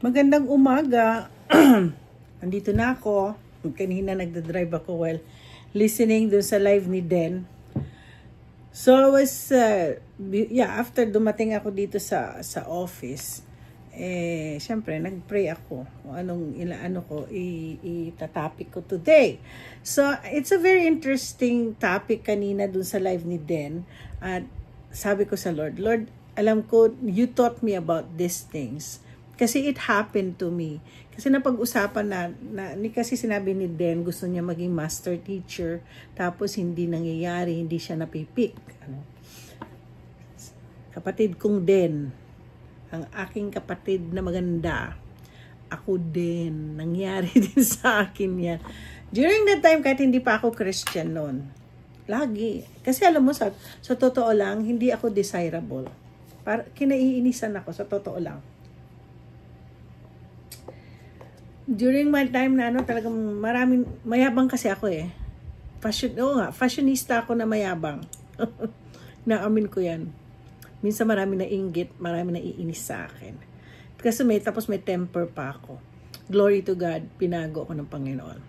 Magandang umaga. Andito na ako. Kanina nagdadrive ako while listening dun sa live ni Den. So I was, after dumating ako dito sa office, syempre nagpray ako kung anong itatopic ko today. So it's a very interesting topic kanina dun sa live ni Den. At sabi ko sa Lord, alam ko you taught me about these things. Kasi it happened to me. Kasi napag-usapan kasi sinabi ni Den, gusto niya maging master teacher, tapos hindi nangyayari, hindi siya napipick. Kapatid kong Den, ang aking kapatid na maganda, ako din, nangyari din sa akin yan. During that time, kahit hindi pa ako Christian noon, lagi. Kasi alam mo, sa totoo lang, hindi ako desirable. Kinaiinisan ako, sa totoo lang. During my time na talagang maraming, mayabang kasi ako fashionista ako na mayabang. Naamin ko yan. Minsan marami na inggit, marami na iinis sa akin. Kasi tapos may temper pa ako. Glory to God, pinago ako ng Panginoon.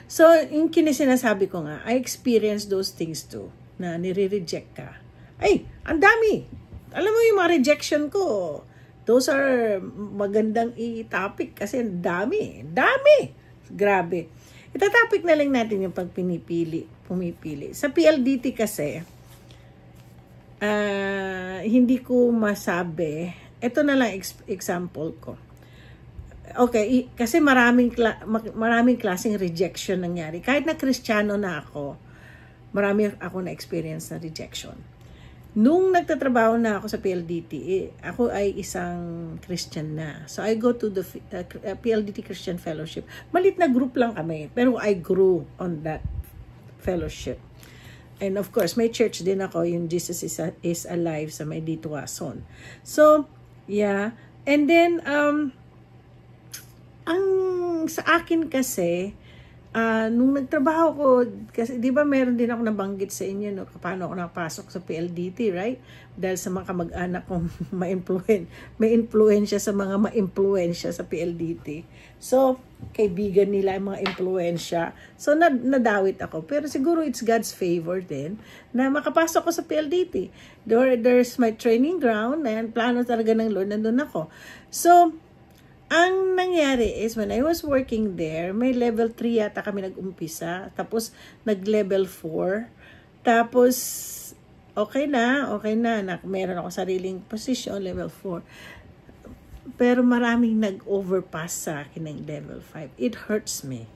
So, yung sinasabi ko nga, I experienced those things too, na nire-reject ka. Ay, ang dami! Alam mo yung mga rejection ko, those are magandang i-topic kasi dami. Grabe. Ita-topic na lang natin yung pumipili. Sa PLDT kasi, hindi ko masabi. Ito na lang example ko. Okay, kasi maraming klaseng rejection nangyari. Kahit na Kristiyano na ako, marami ako na experience na rejection. Nung nagtatrabaho na ako sa PLDT, ako ay isang Christian na. So I go to the PLDT Christian Fellowship. Malit na group lang kami, pero I grew on that fellowship. And of course, may church din ako, yung Jesus is Alive sa may Dituason. So, yeah. And then, ang sa akin kasi, nung nagtrabaho ko, kasi di ba meron din ako nabanggit sa inyo, no, paano ako nakapasok sa PLDT, right? Dahil sa mga kamag-anak kong may influensya sa mga ma-influensya sa PLDT. So, kaibigan nila yung mga influensya. So, nadawit ako. Pero siguro it's God's favor din na makapasok ko sa PLDT. There's my training ground, na plano talaga ng Lord, nandun ako. So, ang nangyari is, when I was working there, may level 3 yata kami nag-umpisa. Tapos, nag-level 4. Tapos, okay na. Meron ako sariling position, level 4. Pero maraming nag-overpass sa akin ng level 5. It hurts me.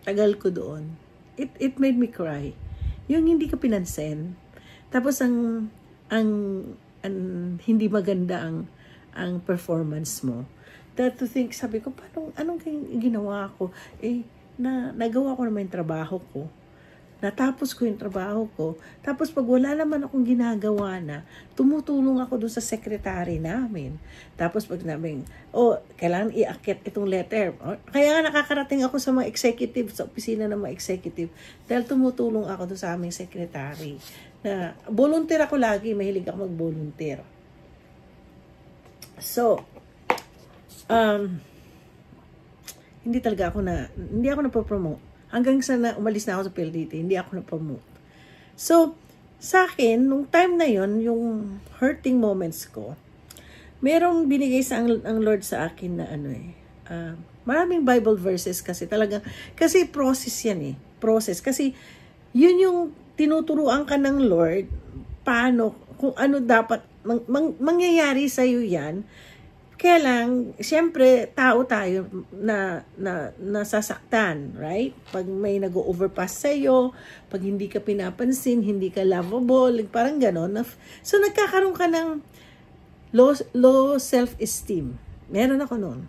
Tagal ko doon. It made me cry. Yung hindi ka pinansin. Tapos, ang hindi maganda ang performance mo. That to think, sabi ko, anong ginawa ko? Nagawa ko naman yung trabaho ko. Natapos ko yung trabaho ko. Tapos pag wala naman akong ginagawa na, tumutulong ako doon sa secretary namin. Tapos pag namin, kailangan iakyat itong letter. Kaya nga nakakarating ako sa mga executive, sa opisina ng mga executive. Dahil tumutulong ako doon sa aming secretary. Na volunteer ako lagi, mahilig ako mag-volunteer. So, hindi ako na-promote. Hanggang sa umalis na ako sa PLDT, hindi ako na-promote. So, sa akin, nung time na yon, yung hurting moments ko, merong binigay ang Lord sa akin na maraming Bible verses kasi talaga, kasi process yan process. Kasi, yun yung tinuturuan ka ng Lord, paano, kung ano dapat, mangyayari sa'yo yan. Kaya lang, siyempre, tao tayo na nasasaktan, right? Pag may nag-overpass sa'yo, pag hindi ka pinapansin, hindi ka lovable, parang gano'n. So, nagkakaroon ka ng low self-esteem. Meron ako noon.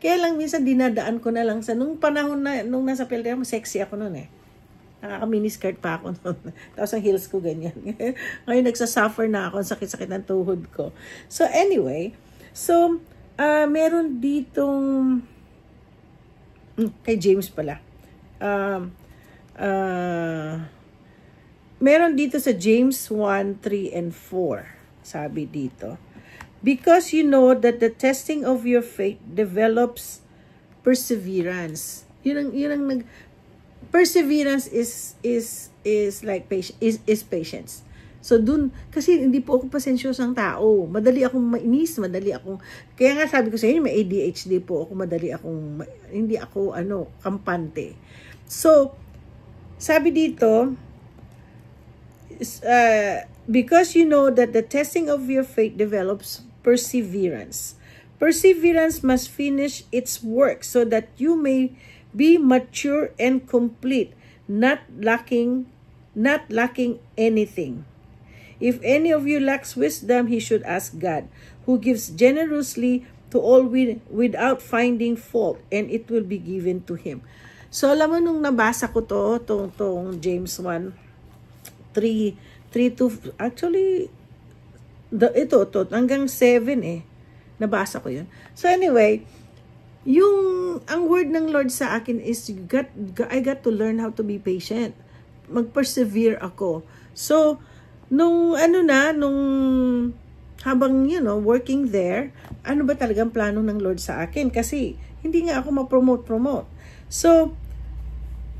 Kaya lang, minsan dinadaan ko na lang nung panahon na, nung nasa PLDT, sexy ako noon Nakaka-miniskirt pa ako noon. Tapos ang heels ko ganyan. Ngayon, nagsasuffer na ako, sakit-sakit ng tuhod ko. So, anyway, meron ditong kay James pala. Meron dito sa James 1, 3, and 4. Sabi dito. Because you know that the testing of your faith develops perseverance. Perseverance is like patience. So dun, kasi hindi po ako pasensyosang tao. Madali akong mainis, kaya nga sabi ko sa inyo, may ADHD po ako, hindi ako, kampante. So, sabi dito, because you know that the testing of your faith develops perseverance. Perseverance must finish its work so that you may be mature and complete, not lacking anything. If any of you lacks wisdom, he should ask God, who gives generously to all without finding fault, and it will be given to him. So, alam mo, nung nabasa ko tong James 1, 3 to, actually, ito, hanggang 7 nabasa ko yun. So, anyway, ang word ng Lord sa akin is, I got to learn how to be patient. Mag-persevere ako. So, nung habang, working there, ano ba talagang plano ng Lord sa akin? Kasi, hindi nga ako ma-promote. So,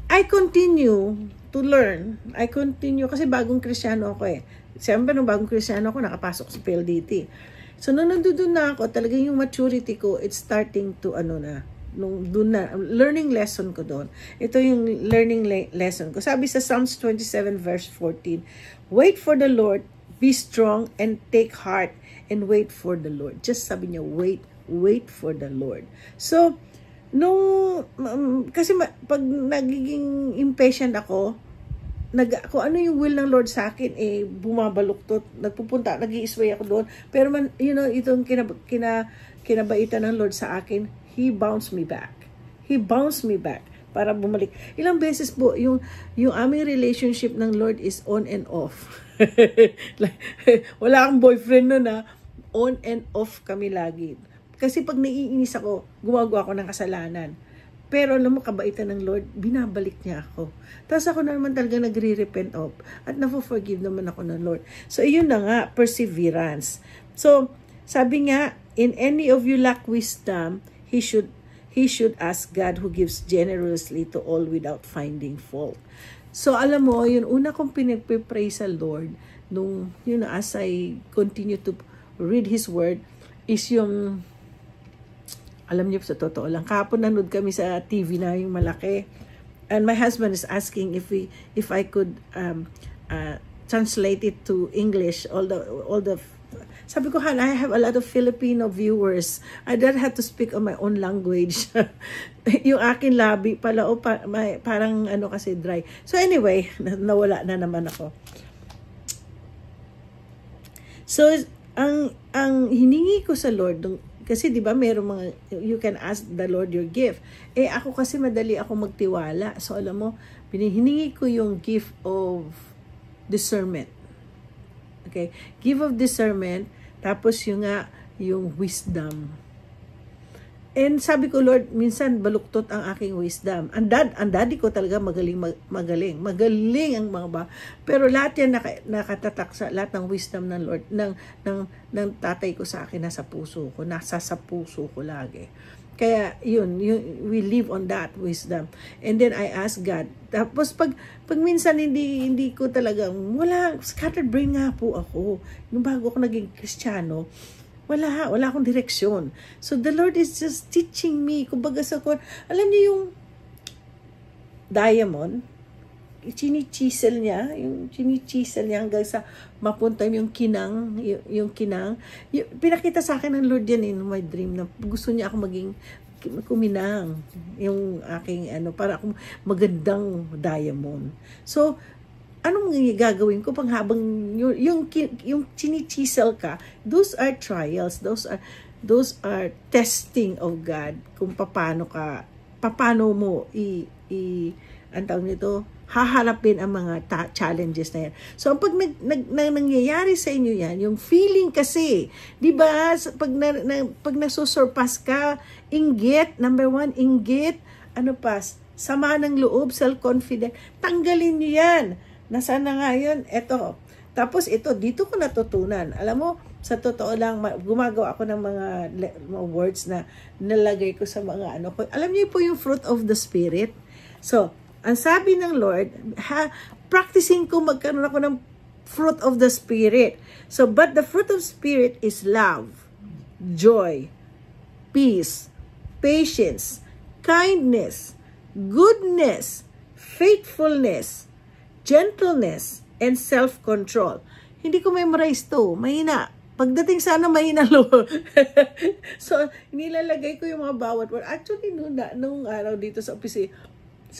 I continue to learn. Kasi bagong Kristiyano ako Siyempre, nung bagong Kristiyano ako, nakapasok sa PLDT. So, nung nandun na ako, talagang yung maturity ko, it's starting to, learning lesson ko doon. Ito yung learning lesson ko. Sabi sa Psalms 27 verse 14, wait for the Lord, be strong, and take heart, and wait for the Lord. Just sabi niya, wait for the Lord. So, kasi pag nagiging impatient ako, kung ano yung will ng Lord sa akin, bumabaluktot, nag-i-sway ako doon. Pero itong kinabaitan ng Lord sa akin, He bounced me back para bumalik. Ilang beses po, yung aming relationship ng Lord is on and off. Wala akong boyfriend nun on and off kami lagi. Kasi pag naiinis ako, gumagawa ako ng kasalanan. Pero alam mo, kabaitan ng Lord, binabalik niya ako. Tapos ako na naman talaga nagre-repent of at na-forgive naman ako ng Lord. So, iyon na nga, perseverance. So, sabi nga, in any of you lack wisdom, he should ask God who gives generously to all without finding fault. So, alam mo, yun, una kong pinagpipray sa Lord, as I continue to read His Word, is yung, alam niyo, sa totoo lang, kahapon nanood kami sa TV na yung malaki. And my husband is asking if I could translate it to English, all the sabi ko, Han, I have a lot of Filipino viewers. I don't have to speak on my own language. Yung akin labi pala, parang kasi dry. So anyway, nawala na naman ako. So, ang hiningi ko sa Lord, kasi di ba mayroong mga, you can ask the Lord your gift. Ako kasi madali ako magtiwala. So alam mo, hiningi ko yung gift of discernment. Okay? Gift of discernment, tapos yung wisdom. And sabi ko, Lord, minsan baluktot ang aking wisdom. Ang daddy ko talaga magaling. Magaling ang mga pero lahat yan nakatatak sa lahat ng wisdom ng Lord, ng tatay ko sa akin, nasa puso ko. Nasa sa puso ko lagi. Kaya yun, we live on that wisdom. And then I ask God. Tapos pag minsan hindi ko talaga, scattered brain nga po ako. Nung bago ako naging Kristiyano, wala akong direksyon. So the Lord is just teaching me. Kumbaga alam niyo yung diamond, chini-chisel niya hanggang sa mapunta yung kinang. Pinakita sa akin ng Lord yan in my dream na gusto niya ako maging kuminang yung aking para akong magandang diamond. So, anong gagawin ko pang habang yung chini-chisel ka, those are trials, those are testing of God kung paano mo ang tawag nito, haharapin ang mga challenges na yan. So, pag nangyayari sa inyo yan, yung feeling kasi, di ba, pag nasusurpass ka, inggit, number 1, inggit, sama ng loob, self-confident, tanggalin nyo yan. Nasaan na nga yun? Eto, Tapos ito, dito ko natutunan. Alam mo, sa totoo lang, gumagawa ako ng mga words na nalagay ko sa mga ano ko. Alam niyo po yung fruit of the Spirit? So, ang sabi ng Lord, practicing ko magkaroon ako ng fruit of the Spirit. So, but the fruit of Spirit is love, joy, peace, patience, kindness, goodness, faithfulness, gentleness, and self-control. Hindi ko memorize to. Mahina. Pagdating sana mahina lo. So, nilalagay ko yung mga bawat word. Actually, nung araw dito sa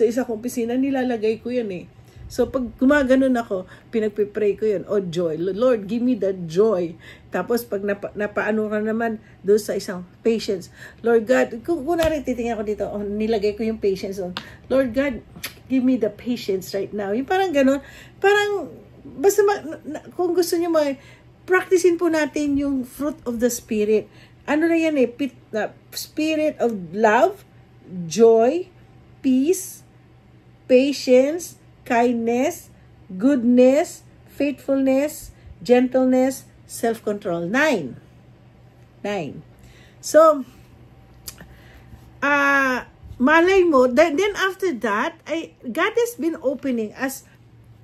isa kong opisina, nilalagay ko yan eh. So, pag gumaganon ako, pinagpipray ko yun. Oh, joy. Lord, give me that joy. Tapos, pag napaano ka naman doon sa isang patience. Lord God, kung kunwari titingnan ko dito, nilagay ko yung patience. Lord God, give me the patience right now. Yung parang ganon. Parang, basta kung gusto nyo practicein po natin yung fruit of the Spirit. Ano na yan eh? Spirit of love, joy, peace, patience, kindness, goodness, faithfulness, gentleness, self-control. 9. So, malay mo, then after that, God has been opening as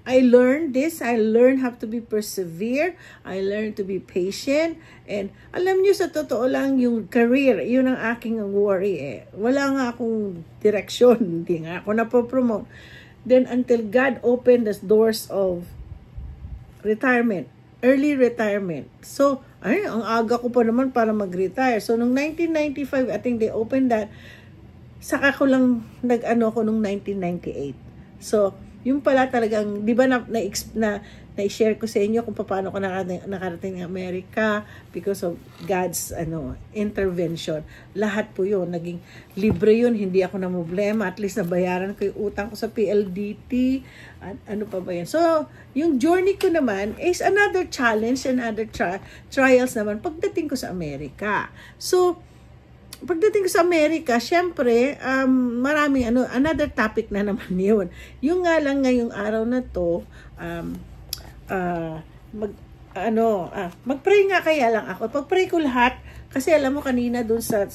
I learned this. I learned how to be persevere. I learned to be patient. And alam nyo, sa totoo lang, yung career, yun ang aking worry eh. Wala nga akong direksyon. Hindi nga ako napopromote. Then until God opened the doors of retirement, early retirement. So, ang aga ko pa naman para mag-retire. So, nung 1995, I think they opened that. Saka ko lang nag-ano ko nung 1998. So, yung pala talagang, di ba na-share ko sa inyo kung paano ko nakarating ng Amerika because of God's intervention. Lahat po yun. Naging libre yun. Hindi ako na problema. At least nabayaran ko yung utang ko sa PLDT. At ano pa ba yan? So, yung journey ko naman is another challenge, another trials naman pagdating ko sa Amerika. So, pagdating ko sa Amerika, syempre, maraming another topic na naman yun. Yung nga lang ngayong araw na to, mag-pray nga kaya lang ako. Pag-pray ko lahat, kasi alam mo kanina dun sa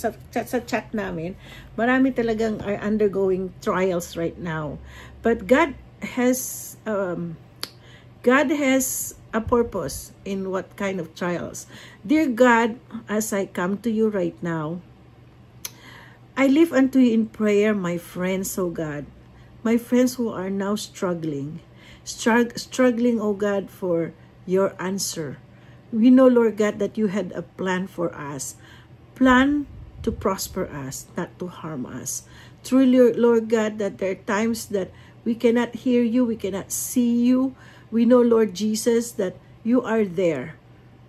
chat namin, marami talagang are undergoing trials right now. But God has a purpose in what kind of trials. Dear God, as I come to you right now, I lift unto you in prayer, my friends, O God. My friends who are now struggling, O God, for your answer. We know, Lord God, that you had a plan for us. Plan to prosper us, not to harm us. Truly, Lord God, that there are times that we cannot hear you, we cannot see you. We know, Lord Jesus, that you are there.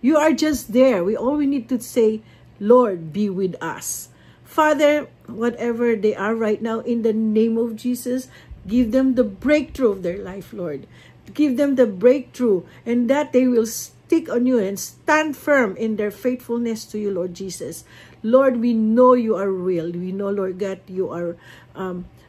You are just there. All we need to say, Lord, be with us. Father, whatever they are right now, in the name of Jesus, give them the breakthrough of their life, Lord. Give them the breakthrough, and that they will stick on you and stand firm in their faithfulness to you, Lord Jesus. Lord, we know you are real. We know, Lord God, you are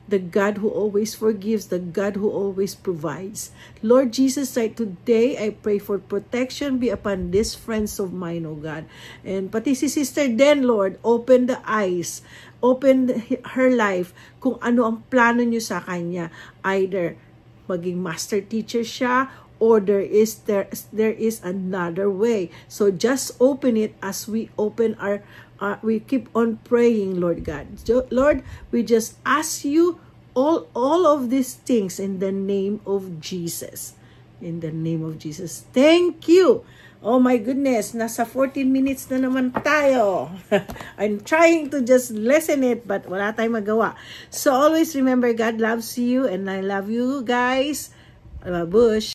the God who always forgives, the God who always provides. Lord Jesus, right today, I pray for protection be upon these friends of mine, O God. And pati si Sister Den, Lord, open the eyes, open her life kung ano ang plano niyo sa kanya. Either maging master teacher siya, or there is another way. So just open it as we open we keep on praying, Lord God. Lord, we just ask you all of these things in the name of Jesus. In the name of Jesus. Thank you. Oh my goodness, nasa 14 minutes na naman tayo. I'm trying to just listen it, but wala tayong magawa. So always remember, God loves you and I love you guys. Bush.